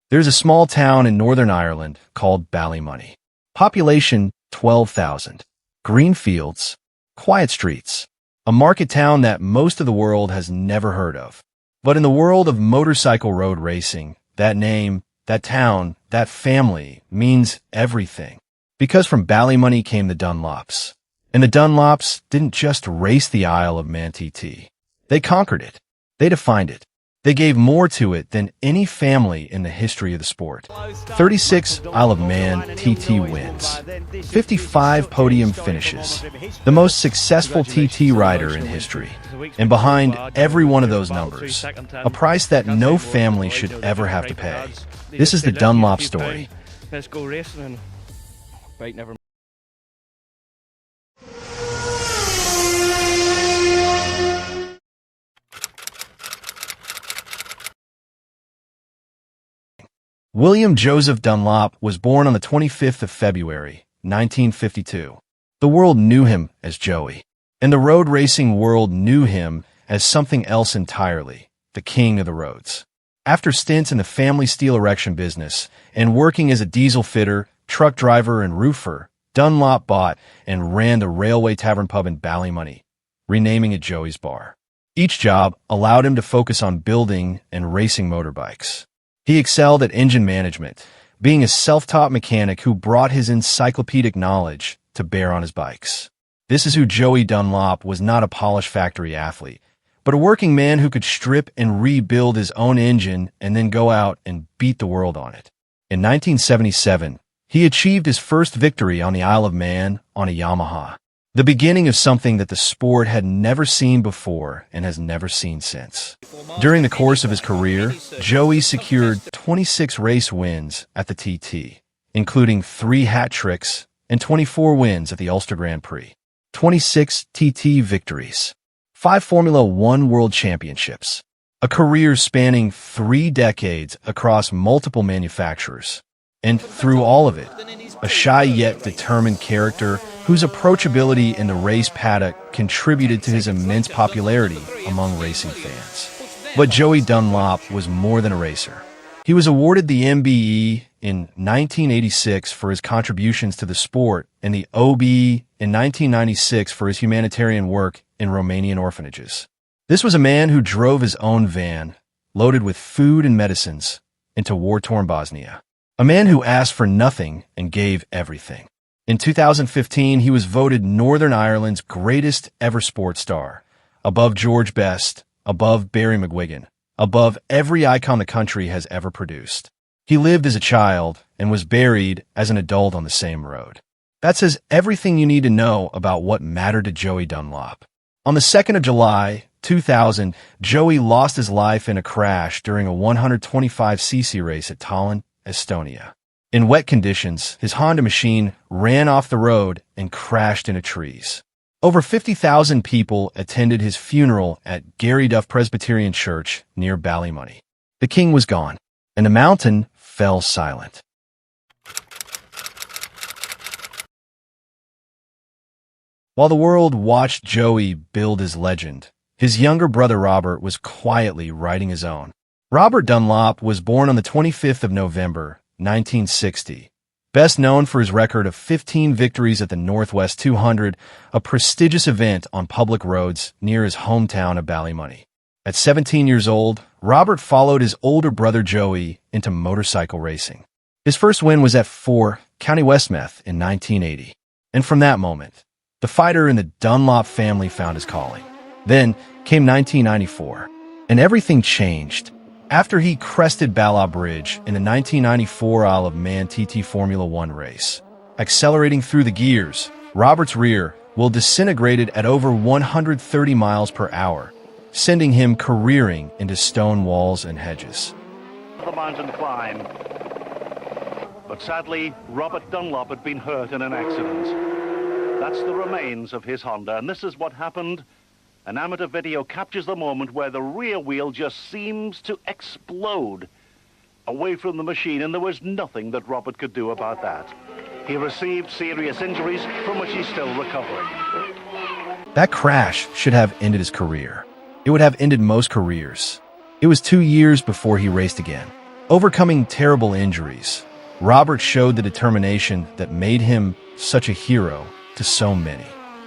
There's a small town in Northern Ireland called Ballymoney. Population 12,000. Green fields, quiet streets. A market town that most of the world has never heard of. But in the world of motorcycle road racing, that name, that town, that family means everything. Because from Ballymoney came the Dunlops. And the Dunlops didn't just race the Isle of Man TT. They conquered it. They defined it. They gave more to it than any family in the history of the sport. 36 Isle of Man TT wins. 55 podium finishes. The most successful TT rider in history. And behind every one of those numbers, a price that no family should ever have to pay. This is the Dunlop story. Let's go racing and... Right, never mind. William Joseph Dunlop was born on the 25th of February, 1952. The world knew him as Joey, and the road racing world knew him as something else entirely, the king of the roads. After stints in the family steel erection business and working as a diesel fitter, truck driver, and roofer, Dunlop bought and ran the Railway Tavern pub in Ballymoney, renaming it Joey's Bar. Each job allowed him to focus on building and racing motorbikes. He excelled at engine management, being a self-taught mechanic who brought his encyclopedic knowledge to bear on his bikes. This is who Joey Dunlop was, not a polished factory athlete, but a working man who could strip and rebuild his own engine and then go out and beat the world on it. In 1977, he achieved his first victory on the Isle of Man on a Yamaha, the beginning of something that the sport had never seen before and has never seen since. During the course of his career, Joey secured 26 race wins at the TT, including 3 hat tricks and 24 wins at the Ulster Grand Prix, 26 TT victories, 5 Formula One World Championships, a career spanning 3 decades across multiple manufacturers, and through all of it, a shy yet determined character whose approachability in the race paddock contributed to his immense popularity among racing fans. But Joey Dunlop was more than a racer. He was awarded the MBE in 1986 for his contributions to the sport and the OBE in 1996 for his humanitarian work in Romanian orphanages. This was a man who drove his own van, loaded with food and medicines, into war-torn Bosnia. A man who asked for nothing and gave everything. In 2015, he was voted Northern Ireland's greatest ever sports star, above George Best, above Barry McGuigan, above every icon the country has ever produced. He lived as a child and was buried as an adult on the same road. That says everything you need to know about what mattered to Joey Dunlop. On the 2nd of July, 2000, Joey lost his life in a crash during a 125cc race at Tallinn, Estonia. In wet conditions, his Honda machine ran off the road and crashed into trees. Over 50,000 people attended his funeral at Gary Duff Presbyterian Church near Ballymoney. The king was gone, and the mountain fell silent. While the world watched Joey build his legend, his younger brother Robert was quietly writing his own. Robert Dunlop was born on the 25th of November, 1960. Best known for his record of 15 victories at the Northwest 200, a prestigious event on public roads near his hometown of Ballymoney. At 17 years old, Robert followed his older brother Joey into motorcycle racing. His first win was at 4 County Westmeath in 1980. And from that moment, the fighter in the Dunlop family found his calling. Then came 1994, and everything changed. After he crested Ballagh Bridge in the 1994 Isle of Man TT Formula One race, accelerating through the gears, Robert's rear wheel disintegrated at over 130 miles per hour, sending him careering into stone walls and hedges. The mountain climb. But sadly, Robert Dunlop had been hurt in an accident. That's the remains of his Honda, and this is what happened. An amateur video captures the moment where the rear wheel just seems to explode away from the machine, and there was nothing that Robert could do about that. He received serious injuries from which he's still recovering. That crash should have ended his career. It would have ended most careers. It was 2 years before he raced again. Overcoming terrible injuries, Robert showed the determination that made him such a hero to so many.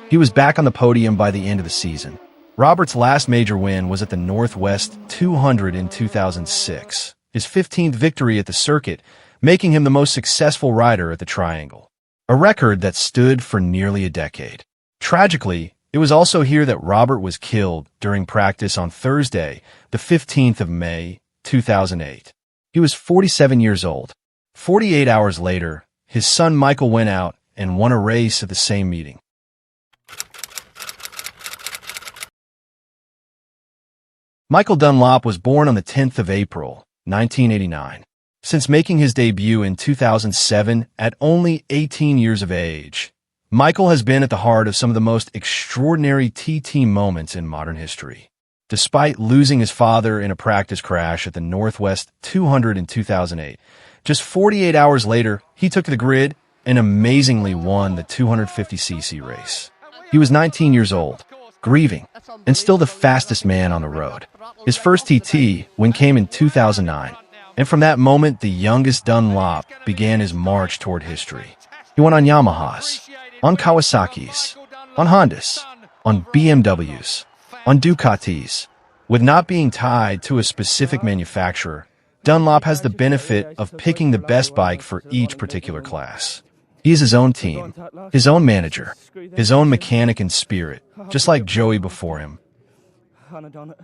He was back on the podium by the end of the season. Robert's last major win was at the Northwest 200 in 2006, his 15th victory at the circuit, making him the most successful rider at the Triangle, a record that stood for nearly a decade. Tragically, it was also here that Robert was killed during practice on Thursday, the 15th of May, 2008. He was 47 years old. 48 hours later, his son Michael went out and won a race at the same meeting. Michael Dunlop was born on the 10th of April, 1989. Since making his debut in 2007 at only 18 years of age, Michael has been at the heart of some of the most extraordinary TT moments in modern history. Despite losing his father in a practice crash at the Northwest 200 in 2008, just 48 hours later, he took to the grid and amazingly won the 250cc race. He was 19 years old, grieving, and still the fastest man on the road. His first TT win came in 2009, and from that moment, the youngest Dunlop began his march toward history. He won on Yamahas, on Kawasaki's, on Hondas, on BMWs, on Ducatis. With not being tied to a specific manufacturer, Dunlop has the benefit of picking the best bike for each particular class. He is his own team, his own manager, his own mechanic and spirit, just like Joey before him. And I done it.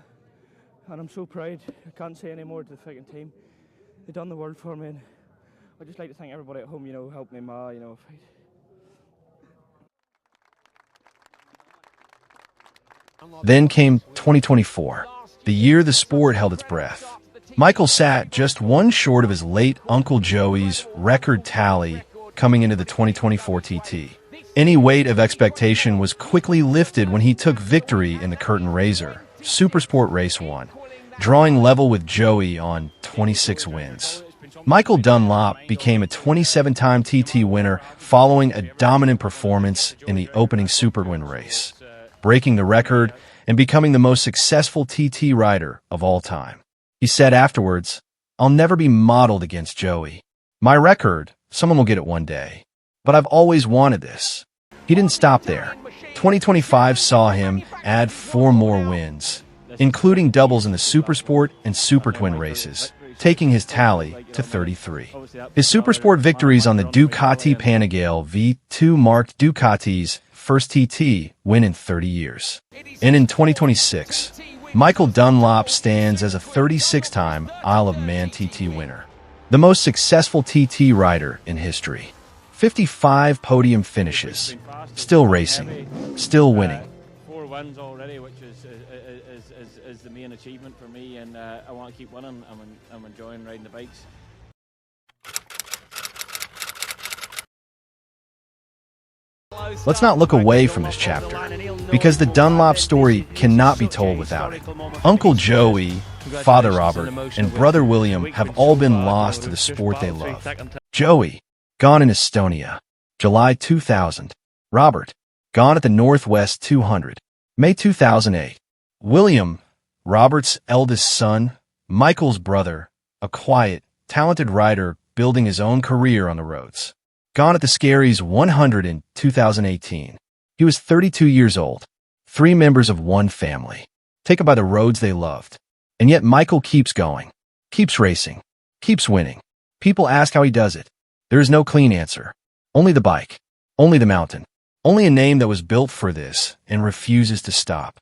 And I'm so proud. I can't say any more to the freaking team. They've done the world for me. And I'd just like to thank everybody at home, helped me, ma, Then came 2024, the year the sport held its breath. Michael sat just one short of his late Uncle Joey's record tally coming into the 2024 TT. Any weight of expectation was quickly lifted when he took victory in the curtain raiser, Supersport Race 1, drawing level with Joey on 26 wins. Michael Dunlop became a 27-time TT winner following a dominant performance in the opening Superwin race, breaking the record and becoming the most successful TT rider of all time. He said afterwards, "I'll never be modeled against Joey. My record, someone will get it one day. But I've always wanted this." He didn't stop there. 2025 saw him add 4 more wins, including doubles in the Supersport and Super Twin races, taking his tally to 33. His Supersport victories on the Ducati Panigale V2 marked Ducati's first TT win in 30 years. And in 2026, Michael Dunlop stands as a 36-time Isle of Man TT winner, the most successful TT rider in history. 55 podium finishes, still racing, still winning. 4 wins already, which is the main achievement for me, and I want to keep winning. I'm enjoying riding the bikes. Let's not look away from this chapter, because the Dunlop story cannot be told without it. Uncle Joey, Father Robert, and Brother William have all been lost to the sport they love. Joey, gone in Estonia, July 2000. Robert, gone at the Northwest 200, May 2008. William, Robert's eldest son, Michael's brother, a quiet, talented rider building his own career on the roads. Gone at the Scaries 100 in 2018. He was 32 years old. 3 members of one family, taken by the roads they loved. And yet Michael keeps going, keeps racing, keeps winning. People ask how he does it. There is no clean answer. Only the bike, only the mountain, only a name that was built for this and refuses to stop.